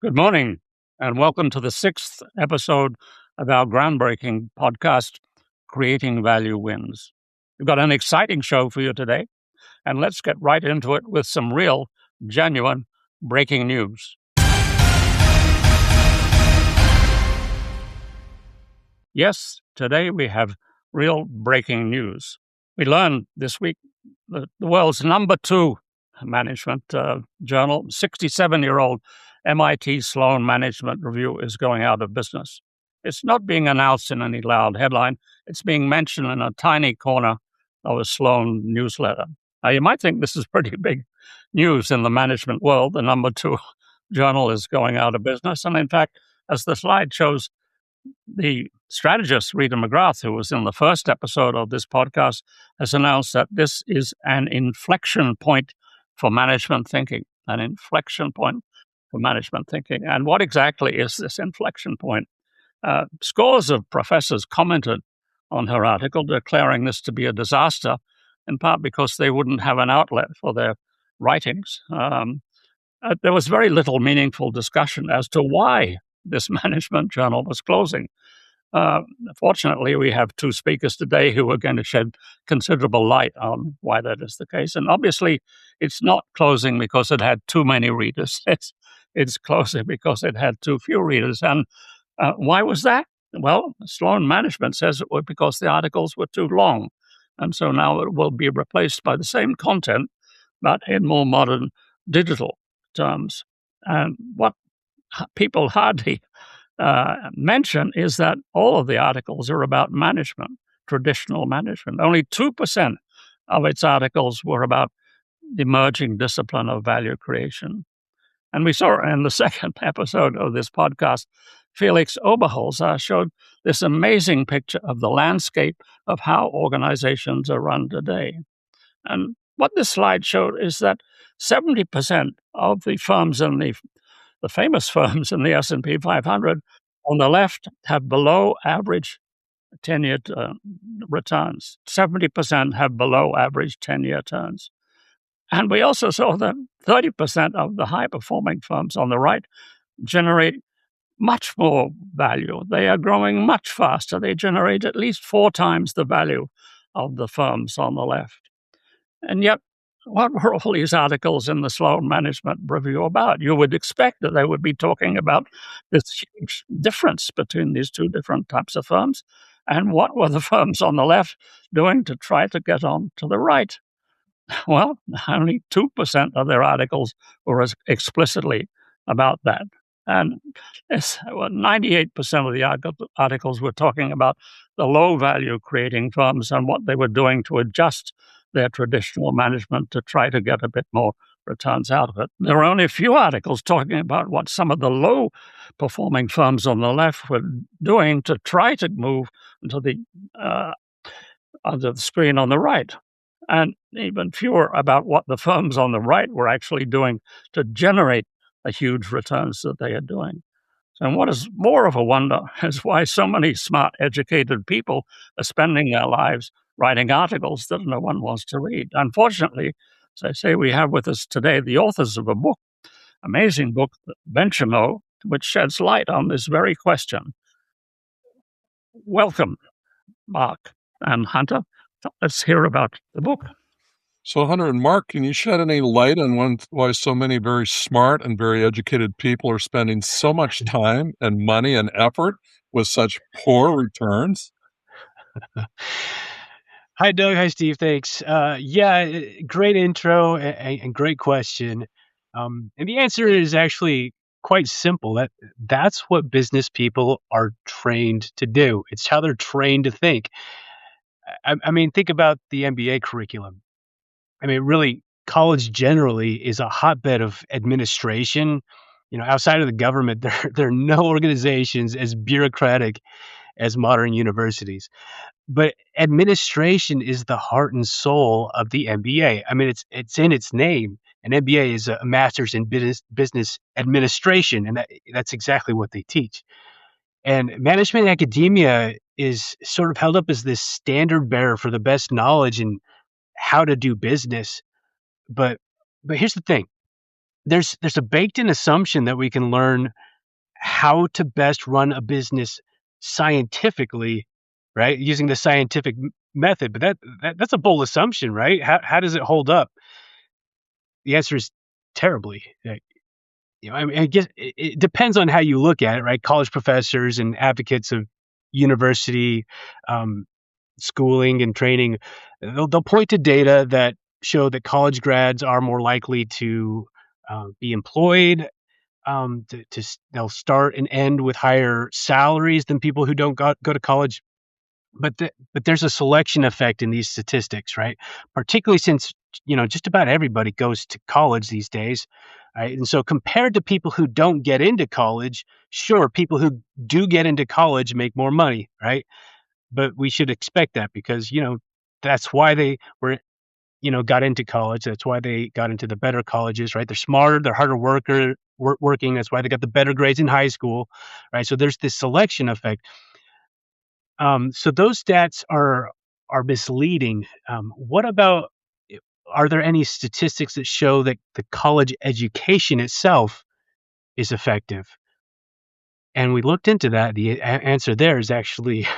Good morning, and welcome to the sixth episode of our groundbreaking podcast, Creating Value Wins. We've got an exciting show for you today, and let's get right into it with some real, genuine breaking news. Yes, today we have real breaking news. We learned this week that the world's number 2 management journal, 67-year-old MIT Sloan Management Review, is going out of business. It's not being announced in any loud headline. It's being mentioned in a tiny corner of a Sloan newsletter. Now, you might think this is pretty big news in the management world. The number 2 journal is going out of business. And in fact, as the slide shows, the strategist, Rita McGrath, who was in the first episode of this podcast, has announced that this is an inflection point for management thinking, an inflection point for management thinking. And what exactly is this inflection point? Scores of professors commented on her article, declaring this to be a disaster, in part because they wouldn't have an outlet for their writings. There was very little meaningful discussion as to why this management journal was closing. Fortunately, we have 2 speakers today who are going to shed considerable light on why that is the case. And obviously, it's not closing because it had too many readers. It's closing because it had too few readers. And why was that? Well, Sloan Management says it was because the articles were too long. And so now it will be replaced by the same content, but in more modern digital terms. And what people hardly mention is that all of the articles are about management, traditional management. Only 2% of its articles were about the emerging discipline of value creation. And we saw in the second episode of this podcast, Felix Oberholzer showed this amazing picture of the landscape of how organizations are run today. And what this slide showed is that 70% of the firms in the famous firms in the S&P 500 on the left have below average 10-year returns. 70% have below average 10-year returns. And we also saw that 30% of the high-performing firms on the right generate much more value. They are growing much faster. They generate at least 4 times the value of the firms on the left. And yet, what were all these articles in the Sloan Management Review about? You would expect that they would be talking about this huge difference between these 2 different types of firms. And what were the firms on the left doing to try to get on to the right? Well, only 2% of their articles were explicitly about that. And 98% of the articles were talking about the low-value creating firms and what they were doing to adjust their traditional management to try to get a bit more returns out of it. There were only a few articles talking about what some of the low-performing firms on the left were doing to try to move into the under the screen on the right, and even fewer about what the firms on the right were actually doing to generate the huge returns that they are doing. And what is more of a wonder is why so many smart, educated people are spending their lives writing articles that no one wants to read. Unfortunately, as I say, we have with us today the authors of a book, amazing book, Mentionable, which sheds light on this very question. Welcome, Mark and Hunter. Let's hear about the book. So, Hunter and Mark, can you shed any light on why so many very smart and very educated people are spending so much time and money and effort with such poor returns? Hi, Doug. Hi, Steve. Thanks. Great intro and great question. And the answer is actually quite simple. That's what business people are trained to do. It's how they're trained to think. I mean, think about the MBA curriculum. I mean, really, college generally is a hotbed of administration. You know, outside of the government, there are no organizations as bureaucratic as modern universities. But administration is the heart and soul of the MBA. I mean, it's in its name. An MBA is a master's in business administration, and that's exactly what they teach. And management academia is sort of held up as this standard bearer for the best knowledge in how to do business. But here's the thing. there's a baked-in assumption that we can learn how to best run a business scientifically, right? Using the scientific method, but that's a bold assumption, right? How does it hold up? The answer is terribly. I mean, I guess it depends on how you look at it, right? College professors and advocates of university um, schooling and training, they'll point to data that show that college grads are more likely to be employed. They'll start and end with higher salaries than people who don't go to college. But there's a selection effect in these statistics, right? Particularly since just about everybody goes to college these days, right? And so compared to people who don't get into college, sure, people who do get into college make more money, right? But we should expect that because that's why they were got into college. That's why they got into the better colleges, right? They're smarter, they're harder working. That's why they got the better grades in high school, right? So there's this selection effect. So those stats are misleading. What about, are there any statistics that show that the college education itself is effective? And we looked into that. The answer there is actually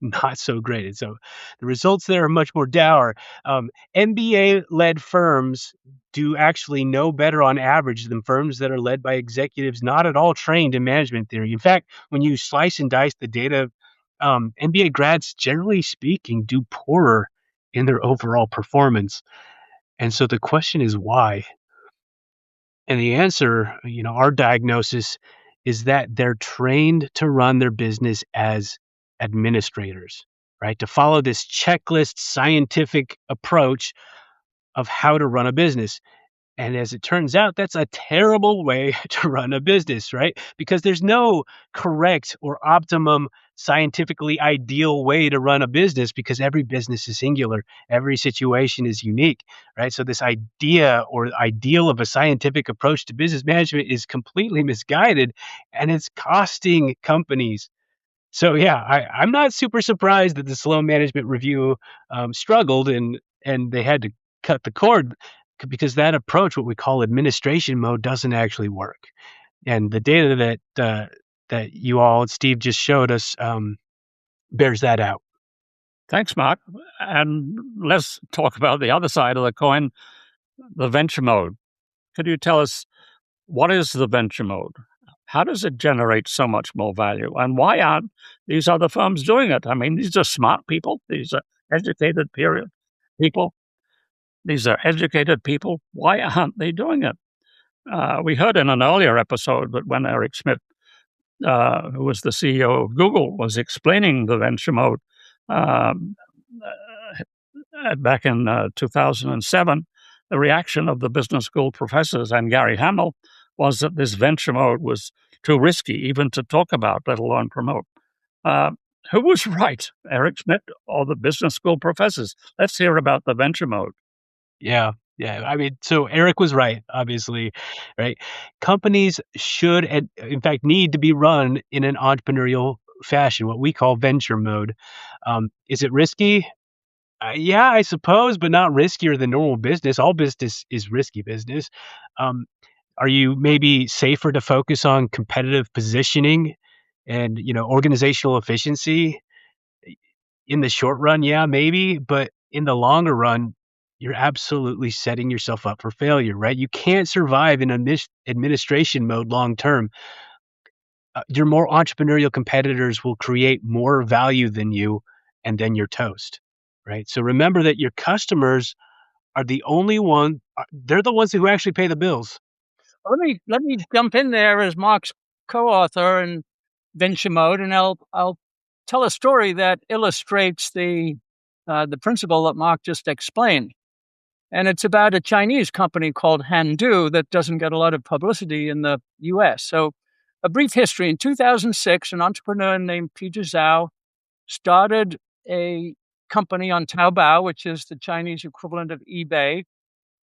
not so great. And so the results there are much more dour. MBA-led firms do actually no better on average than firms that are led by executives not at all trained in management theory. In fact, when you slice and dice the data, MBA grads, generally speaking, do poorer in their overall performance. And so the question is why? And the answer, our diagnosis is that they're trained to run their business as administrators, right? To follow this checklist scientific approach of how to run a business. And as it turns out, that's a terrible way to run a business, right? Because there's no correct or optimum scientifically ideal way to run a business because every business is singular. Every situation is unique, right? So this idea or ideal of a scientific approach to business management is completely misguided and it's costing companies. So yeah, I'm not super surprised that the Sloan Management Review struggled and they had to cut the cord because that approach, what we call administration mode, doesn't actually work. And the data that you all, Steve, just showed us bears that out. Thanks, Mark. And let's talk about the other side of the coin, the venture mode. Could you tell us what is the venture mode? How does it generate so much more value? And why aren't these other firms doing it? I mean, these are smart people. These are educated people. These are educated people. Why aren't they doing it? We heard in an earlier episode that when Eric Schmidt, who was the CEO of Google, was explaining the venture mode back in 2007, the reaction of the business school professors and Gary Hamel was that this venture mode was too risky even to talk about, let alone promote. Who was right, Eric Schmidt or the business school professors? Let's hear about the venture mode. Yeah. I mean, so Eric was right, obviously, right? Companies should, and in fact, need to be run in an entrepreneurial fashion, what we call venture mode. Is it risky? Yeah, I suppose, but not riskier than normal business. All business is risky business. Are you maybe safer to focus on competitive positioning and organizational efficiency? In the short run, yeah, maybe, but in the longer run, you're absolutely setting yourself up for failure, right? You can't survive in administration mode long term. Your more entrepreneurial competitors will create more value than you, and then you're toast, right? So remember that your customers are the only one, they're the ones who actually pay the bills. Let me jump in there as Mark's co-author in Venture Mode, and I'll tell a story that illustrates the principle that Mark just explained. And it's about a Chinese company called Handu that doesn't get a lot of publicity in the U.S. So a brief history. In 2006, an entrepreneur named Peter Zhao started a company on Taobao, which is the Chinese equivalent of eBay,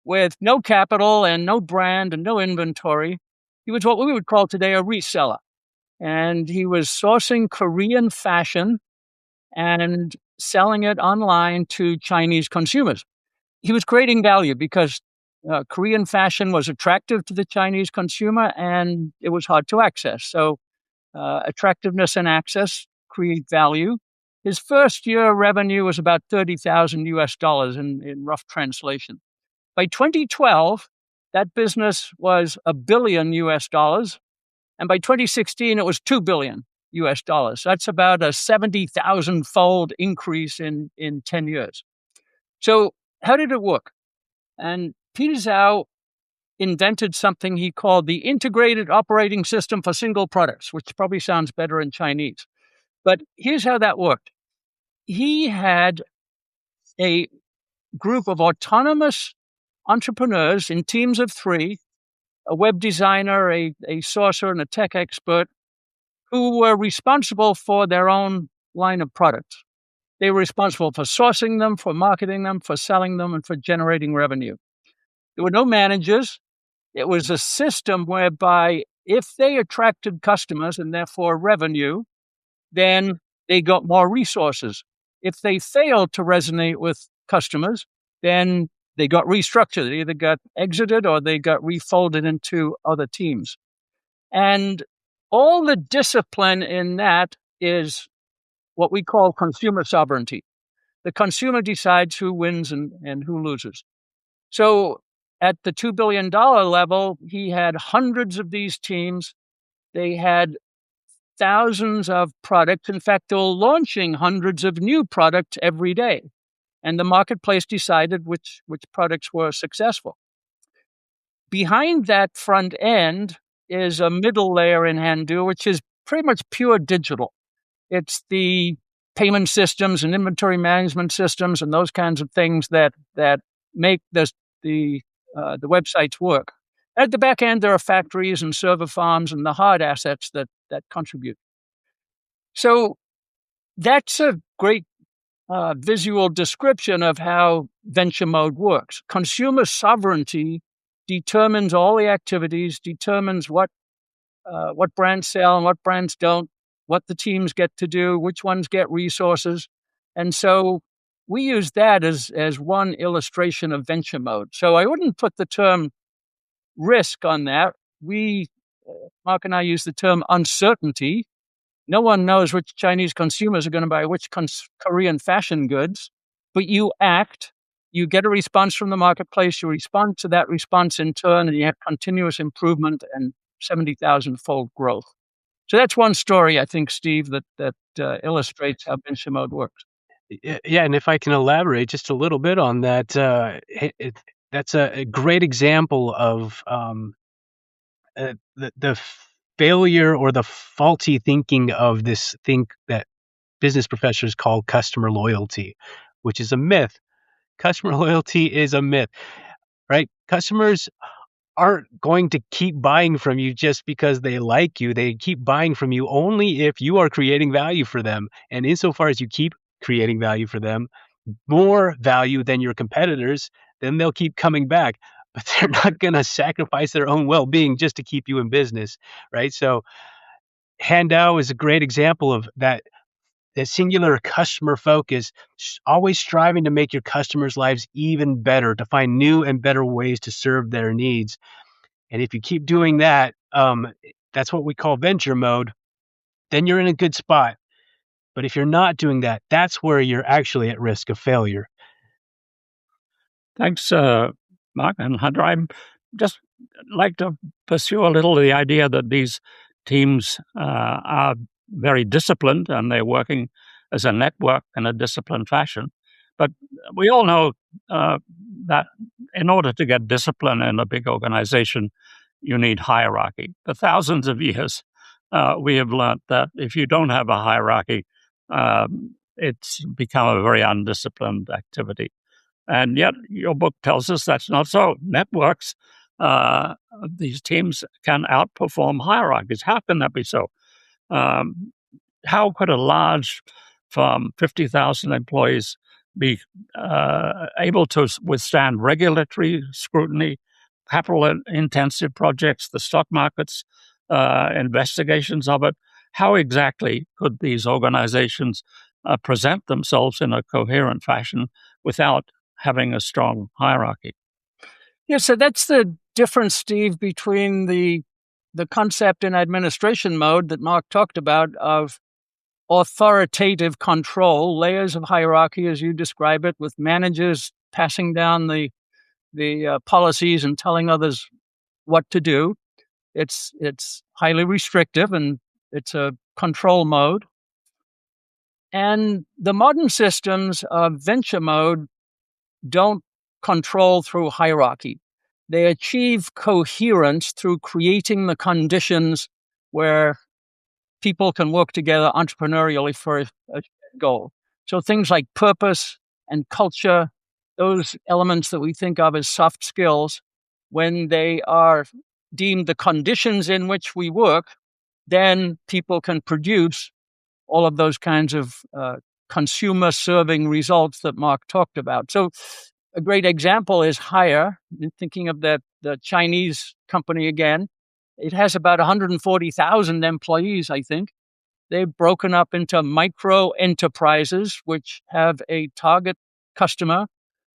with no capital and no brand and no inventory. He was what we would call today a reseller. And he was sourcing Korean fashion and selling it online to Chinese consumers. He was creating value because Korean fashion was attractive to the Chinese consumer, and it was hard to access. So attractiveness and access create value. His first year revenue was about $30,000 in rough translation. By 2012, that business was $1 billion. And by 2016, it was $2 billion. That's about a 70,000-fold increase in 10 years. So how did it work? And Peter Zhao invented something he called the Integrated Operating System for Single Products, which probably sounds better in Chinese. But here's how that worked. He had a group of autonomous entrepreneurs in teams of 3, a web designer, a sourcer, and a tech expert, who were responsible for their own line of products. They were responsible for sourcing them, for marketing them, for selling them, and for generating revenue. There were no managers. It was a system whereby if they attracted customers and therefore revenue, then they got more resources. If they failed to resonate with customers, then they got restructured. They either got exited or they got refolded into other teams. And all the discipline in that is what we call consumer sovereignty. The consumer decides who wins and who loses. So at the $2 billion level, he had hundreds of these teams. They had thousands of products. In fact, they were launching hundreds of new products every day. And the marketplace decided which products were successful. Behind that front end is a middle layer in Handu, which is pretty much pure digital. It's the payment systems and inventory management systems and those kinds of things that make the websites work. At the back end, there are factories and server farms and the hard assets that contribute. So that's a great visual description of how venture mode works. Consumer sovereignty determines all the activities, determines what brands sell and what brands don't, what the teams get to do, which ones get resources. And so we use that as one illustration of venture mode. So I wouldn't put the term risk on that. Mark and I use the term uncertainty. No one knows which Chinese consumers are going to buy which Korean fashion goods, but you act, you get a response from the marketplace, you respond to that response in turn, and you have continuous improvement and 70,000-fold growth. So that's one story, I think, Steve, that illustrates how venture mode works. Yeah, and if I can elaborate just a little bit on that, that's a great example of the failure or the faulty thinking of this thing that business professors call customer loyalty, which is a myth. Customer loyalty is a myth, right? Customers aren't going to keep buying from you just because they like you. They keep buying from you only if you are creating value for them. And insofar as you keep creating value for them, more value than your competitors, then they'll keep coming back. But they're not going to sacrifice their own well-being just to keep you in business, right? So Handao is a great example of that. The singular customer focus, always striving to make your customers' lives even better, to find new and better ways to serve their needs. And if you keep doing that, that's what we call venture mode, then you're in a good spot. But if you're not doing that, that's where you're actually at risk of failure. Thanks, Mark and Hunter. I'd just like to pursue a little the idea that these teams are very disciplined and they're working as a network in a disciplined fashion. But we all know that in order to get discipline in a big organization, you need hierarchy. For thousands of years, we have learned that if you don't have a hierarchy, it's become a very undisciplined activity. And yet your book tells us that's not so. Networks, these teams can outperform hierarchies. How can that be so? How could a large firm, 50,000 employees, be able to withstand regulatory scrutiny, capital-intensive projects, the stock markets, investigations of it? How exactly could these organizations present themselves in a coherent fashion without having a strong hierarchy? Yeah, so that's the difference, Steve, between the concept in administration mode that Mark talked about of authoritative control, layers of hierarchy, as you describe it, with managers passing down the policies and telling others what to do. It's highly restrictive and it's a control mode. And the modern systems of venture mode don't control through hierarchy. They achieve coherence through creating the conditions where people can work together entrepreneurially for a goal. So things like purpose and culture, those elements that we think of as soft skills, when they are deemed the conditions in which we work, then people can produce all of those kinds of consumer serving results that Mark talked about. So a great example is Hire. Thinking of the Chinese company again, it has about 140,000 employees, I think. They've broken up into micro enterprises, which have a target customer.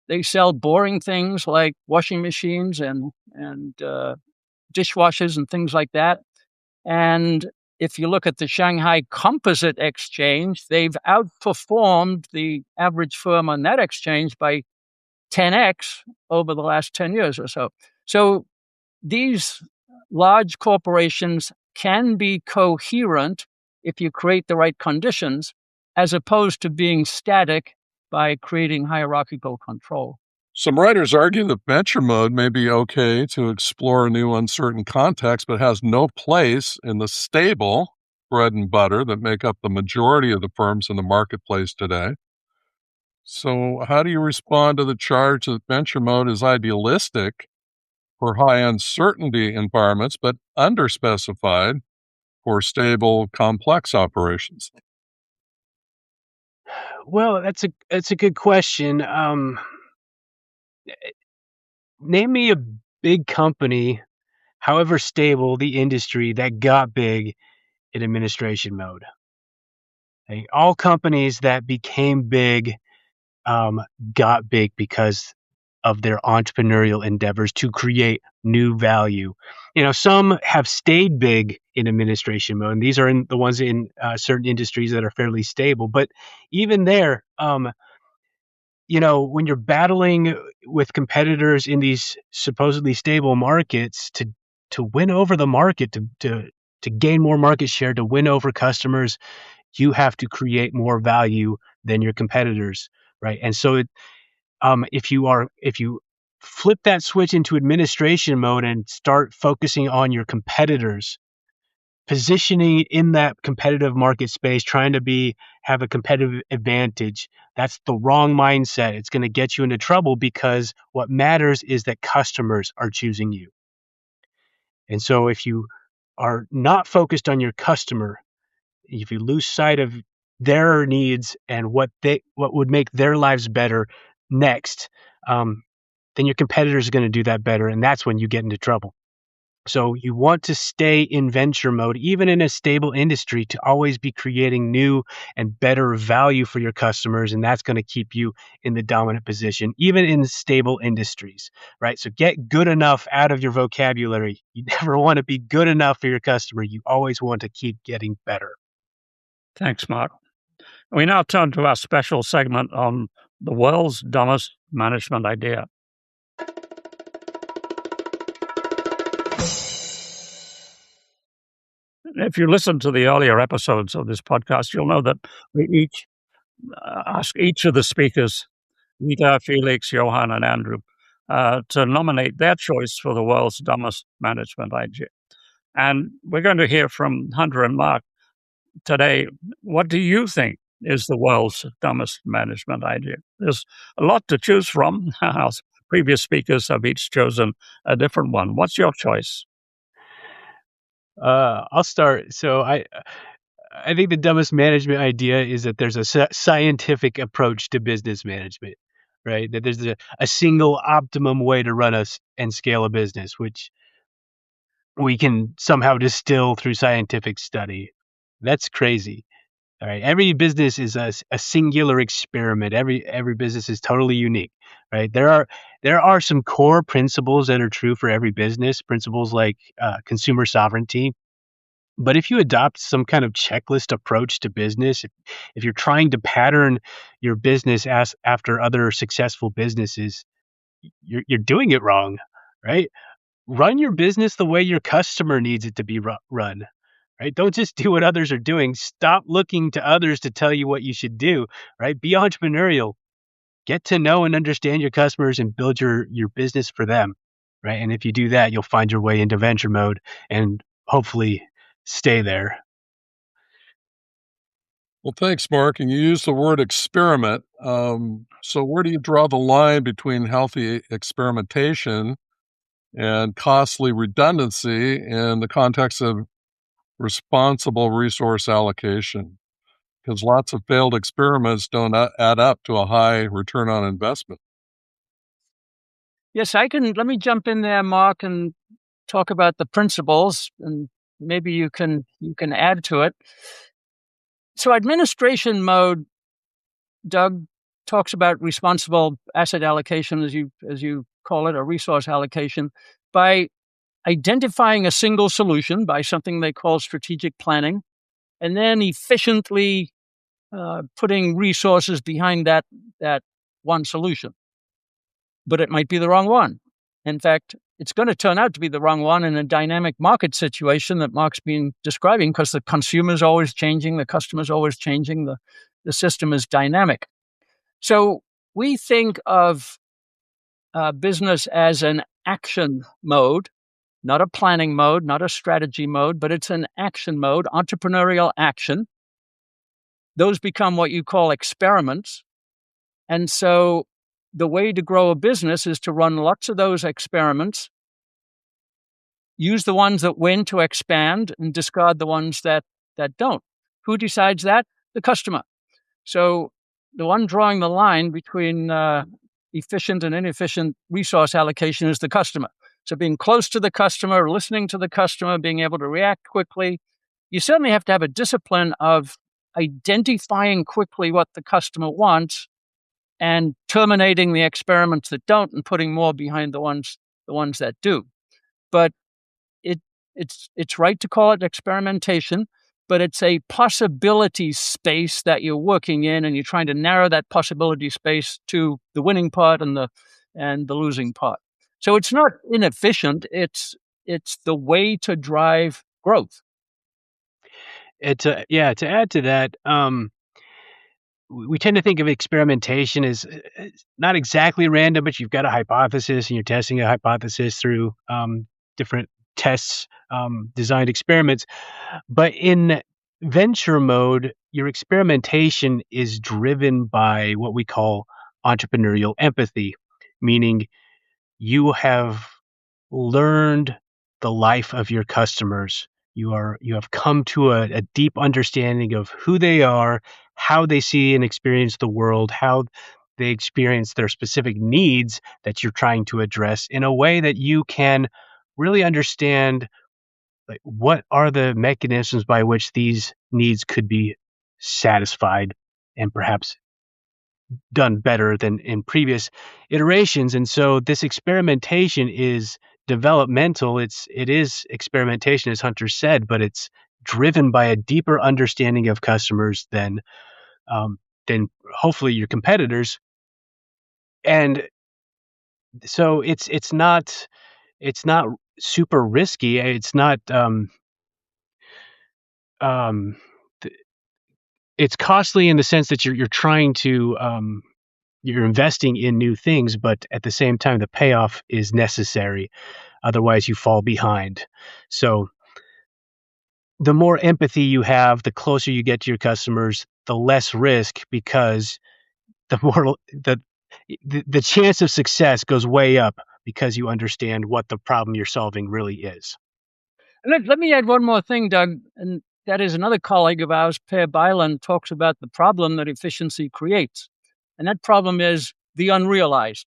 They sell boring things like washing machines and dishwashers and things like that. And if you look at the Shanghai Composite Exchange, they've outperformed the average firm on that exchange by 10x over the last 10 years or so. So these large corporations can be coherent if you create the right conditions, as opposed to being static by creating hierarchical control. Some writers argue that venture mode may be okay to explore new uncertain contexts, but has no place in the stable bread and butter that make up the majority of the firms in the marketplace today. So how do you respond to the charge that venture mode is idealistic for high uncertainty environments, but underspecified for stable, complex operations? Well, that's a good question. Name me a big company, however stable the industry, that got big in administration mode. All companies that became big got big because of their entrepreneurial endeavors to create new value. Some have stayed big in administration mode, and these are the ones in certain industries that are fairly stable. But even there, when you're battling with competitors in these supposedly stable markets to win over the market, to gain more market share, to win over customers, you have to create more value than your competitors, right? And so if you flip that switch into administration mode and start focusing on your competitors, positioning in that competitive market space, trying to have a competitive advantage, that's the wrong mindset. It's going to get you into trouble, because what matters is that customers are choosing you. And so if you are not focused on your customer, if you lose sight of their needs and what would make their lives better next, then your competitors are going to do that better, and that's when you get into trouble. So you want to stay in venture mode, even in a stable industry, to always be creating new and better value for your customers, and that's going to keep you in the dominant position, even in stable industries, right? So get good enough out of your vocabulary. You never want to be good enough for your customer. You always want to keep getting better. Thanks, Mark. We now turn to our special segment on the world's dumbest management idea. If you listen to the earlier episodes of this podcast, you'll know that we each ask each of the speakers, Rita, Felix, Johan, and Andrew, to nominate their choice for the world's dumbest management idea. And we're going to hear from Hunter and Mark today. What do you think is the world's dumbest management idea? There's a lot to choose from. Our previous speakers have each chosen a different one. What's your choice? I'll start. So I think the dumbest management idea is that there's a scientific approach to business management, right? That there's a single optimum way to run and scale a business, which we can somehow distill through scientific study. That's crazy. All right. Every business is a singular experiment. Every business is totally unique, right? There are some core principles that are true for every business. Principles like consumer sovereignty. But if you adopt some kind of checklist approach to business, if you're trying to pattern your business as after other successful businesses, you're doing it wrong, right? Run your business the way your customer needs it to be run, right? Don't just do what others are doing. Stop looking to others to tell you what you should do, right? Be entrepreneurial. Get to know and understand your customers and build your business for them, right? And if you do that, you'll find your way into venture mode and hopefully stay there. Well, thanks, Mark. And you used the word experiment. So where do you draw the line between healthy experimentation and costly redundancy in the context of responsible resource allocation? Because lots of failed experiments don't add up to a high return on investment. Yes, I can. Let me jump in there, Mark, and talk about the principles, and maybe you can add to it. So administration mode, Doug, talks about responsible asset allocation, as you call it, or resource allocation, by identifying a single solution by something they call strategic planning, and then efficiently putting resources behind that one solution. But it might be the wrong one. In fact, it's going to turn out to be the wrong one in a dynamic market situation that Mark's been describing, because the consumer's always changing, the customer's always changing, the system is dynamic. So we think of business as an action mode, not a planning mode, not a strategy mode, but it's an action mode, entrepreneurial action. Those become what you call experiments. And so the way to grow a business is to run lots of those experiments, use the ones that win to expand, and discard the ones that don't. Who decides that? The customer. So the one drawing the line between efficient and inefficient resource allocation is the customer. So being close to the customer, listening to the customer, being able to react quickly. You certainly have to have a discipline of identifying quickly what the customer wants and terminating the experiments that don't and putting more behind the ones that do. But it's right to call it experimentation, but it's a possibility space that you're working in, and you're trying to narrow that possibility space to the winning part and the losing part. So it's not inefficient. It's the way to drive growth. To add to that, we tend to think of experimentation as not exactly random, but you've got a hypothesis and you're testing a hypothesis through different tests, designed experiments. But in venture mode, your experimentation is driven by what we call entrepreneurial empathy, meaning you have learned the life of your customers. You have come to a deep understanding of who they are, how they see and experience the world, how they experience their specific needs that you're trying to address in a way that you can really understand, like, what are the mechanisms by which these needs could be satisfied and perhaps done better than in previous iterations. And so this experimentation is developmental. It is experimentation, as Hunter said, but it's driven by a deeper understanding of customers than hopefully your competitors. And so it's not super risky. It's not um, it's costly in the sense that you're trying to you're investing in new things, but at the same time, the payoff is necessary. Otherwise, you fall behind. So the more empathy you have, the closer you get to your customers, the less risk, because the more the chance of success goes way up because you understand what the problem you're solving really is. Let me add one more thing, Doug, and that is another colleague of ours, Per Byland, talks about the problem that efficiency creates. And that problem is the unrealized.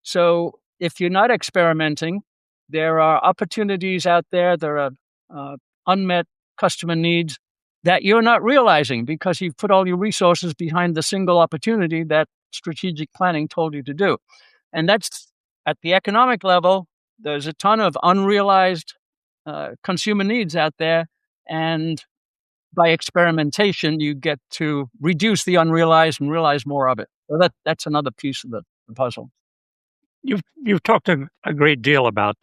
So if you're not experimenting, there are opportunities out there, there are unmet customer needs that you're not realizing because you've put all your resources behind the single opportunity that strategic planning told you to do. And that's at the economic level. There's a ton of unrealized consumer needs out there. And by experimentation, you get to reduce the unrealized and realize more of it. So that's another piece of the puzzle. You've talked a great deal about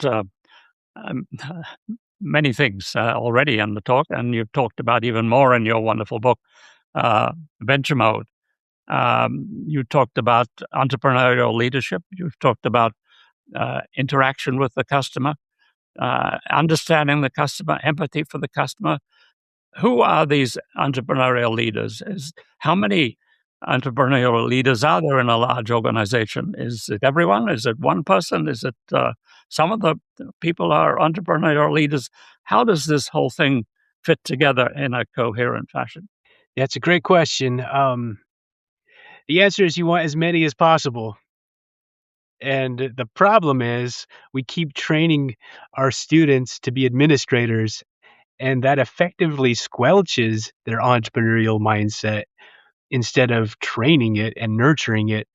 many things already in the talk, and you've talked about even more in your wonderful book, Venture Mode. You talked about entrepreneurial leadership. You've talked about interaction with the customer, understanding the customer, empathy for the customer. Who are these entrepreneurial leaders? How many entrepreneurial leaders are there in a large organization? Is it everyone? Is it one person? Is it some of the people are entrepreneurial leaders? How does this whole thing fit together in a coherent fashion? Yeah, it's a great question. The answer is you want as many as possible. And the problem is we keep training our students to be administrators, and that effectively squelches their entrepreneurial mindset instead of training it and nurturing it.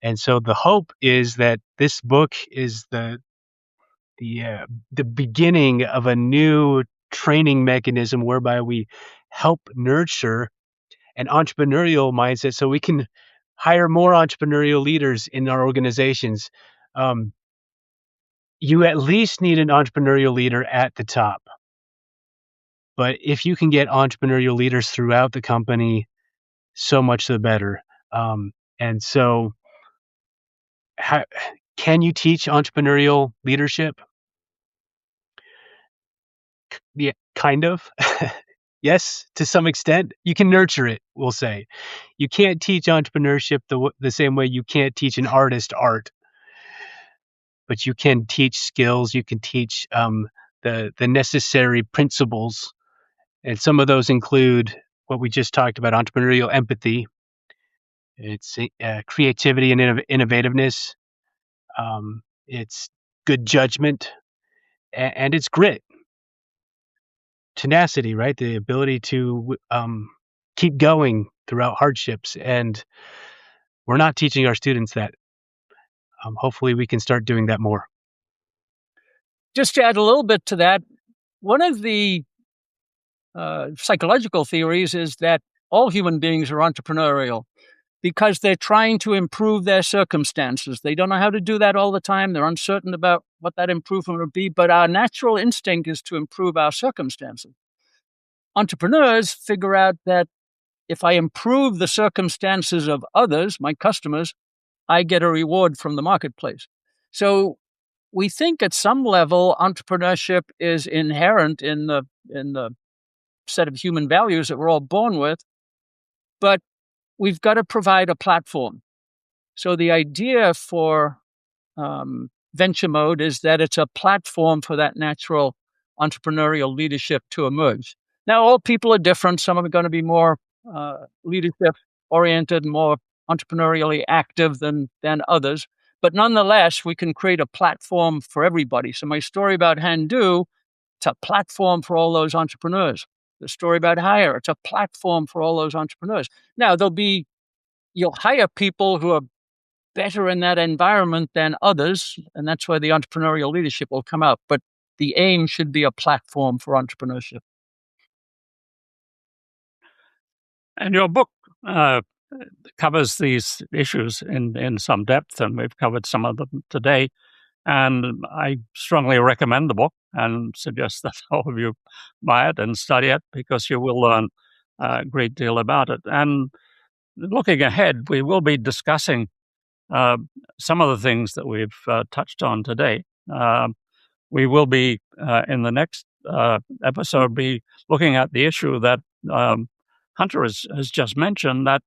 And so the hope is that this book is the beginning of a new training mechanism whereby we help nurture an entrepreneurial mindset so we can hire more entrepreneurial leaders in our organizations. You at least need an entrepreneurial leader at the top. But if you can get entrepreneurial leaders throughout the company, so much the better. And so, can you teach entrepreneurial leadership? Yeah, kind of. Yes, to some extent. You can nurture it, we'll say. You can't teach entrepreneurship the same way you can't teach an artist art. But you can teach skills. You can teach the necessary principles. And some of those include what we just talked about, entrepreneurial empathy. It's creativity and innovativeness. It's good judgment, and it's grit, tenacity, right? The ability to keep going throughout hardships. And we're not teaching our students that. Hopefully, we can start doing that more. Just to add a little bit to that, one of the psychological theories is that all human beings are entrepreneurial because they're trying to improve their circumstances. They don't know how to do that all the time. They're uncertain about what that improvement would be, but our natural instinct is to improve our circumstances. Entrepreneurs figure out that if I improve the circumstances of others, my customers, I get a reward from the marketplace. So we think at some level entrepreneurship is inherent in the set of human values that we're all born with, but we've got to provide a platform. So the idea for Venture Mode is that it's a platform for that natural entrepreneurial leadership to emerge. Now, all people are different. Some are going to be more leadership oriented, more entrepreneurially active than others. But nonetheless, we can create a platform for everybody. So my story about Handu, it's a platform for all those entrepreneurs. The story about Hire, it's a platform for all those entrepreneurs. Now, you'll hire people who are better in that environment than others, and that's where the entrepreneurial leadership will come out. But the aim should be a platform for entrepreneurship. And your book covers these issues in some depth, and we've covered some of them today. And I strongly recommend the book and suggest that all of you buy it and study it because you will learn a great deal about it. And looking ahead, we will be discussing some of the things that we've touched on today. We will be, in the next episode, be looking at the issue that Hunter has just mentioned, that,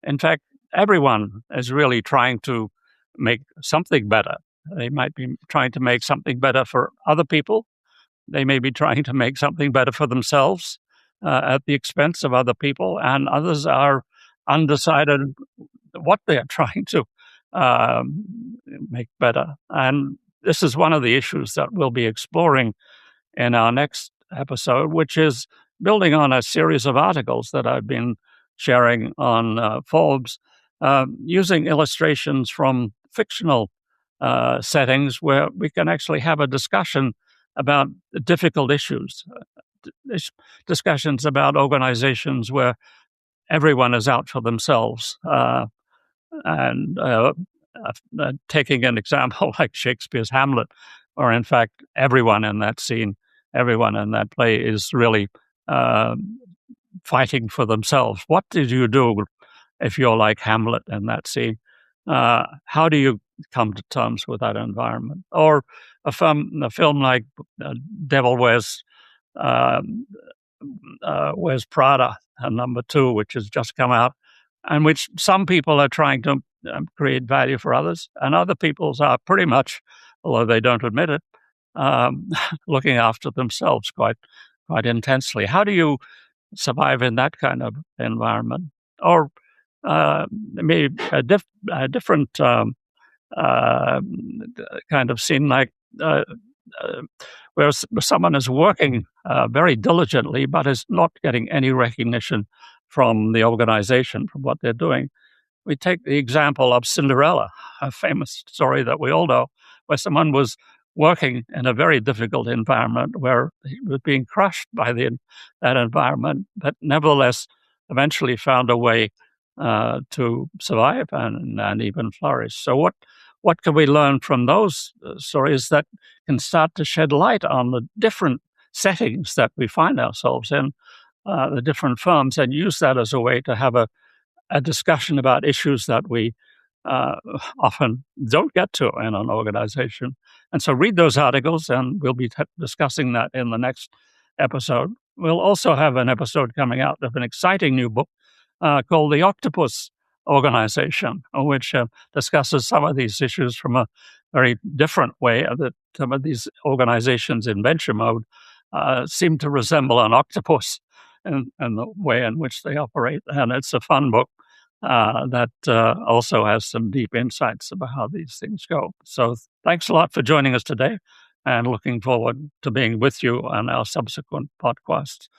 in fact, everyone is really trying to make something better. They might be trying to make something better for other people. They may be trying to make something better for themselves at the expense of other people, and others are undecided what they're trying to make better. And this is one of the issues that we'll be exploring in our next episode, which is building on a series of articles that I've been sharing on Forbes, using illustrations from fictional settings where we can actually have a discussion about difficult issues, discussions about organizations where everyone is out for themselves. And taking an example like Shakespeare's Hamlet, or in fact, everyone in that scene, everyone in that play is really fighting for themselves. What did you do if you're like Hamlet in that scene? How do you come to terms with that environment? Or a film like Devil Wears Prada, #2, which has just come out, and which some people are trying to create value for others, and other people's are pretty much, although they don't admit it, looking after themselves quite intensely. How do you survive in that kind of environment? Or maybe a different kind of scene, like where someone is working very diligently but is not getting any recognition from the organization, from what they're doing. We take the example of Cinderella, a famous story that we all know, where someone was working in a very difficult environment where he was being crushed by that environment, but nevertheless eventually found a way to survive and even flourish. So what can we learn from those stories that can start to shed light on the different settings that we find ourselves in, the different firms, and use that as a way to have a discussion about issues that we often don't get to in an organization. And so read those articles, and we'll be discussing that in the next episode. We'll also have an episode coming out of an exciting new book called The Octopus Organization, which discusses some of these issues from a very different way. That some of these organizations in venture mode seem to resemble an octopus in the way in which they operate. And it's a fun book that also has some deep insights about how these things go. So thanks a lot for joining us today, and looking forward to being with you on our subsequent podcasts.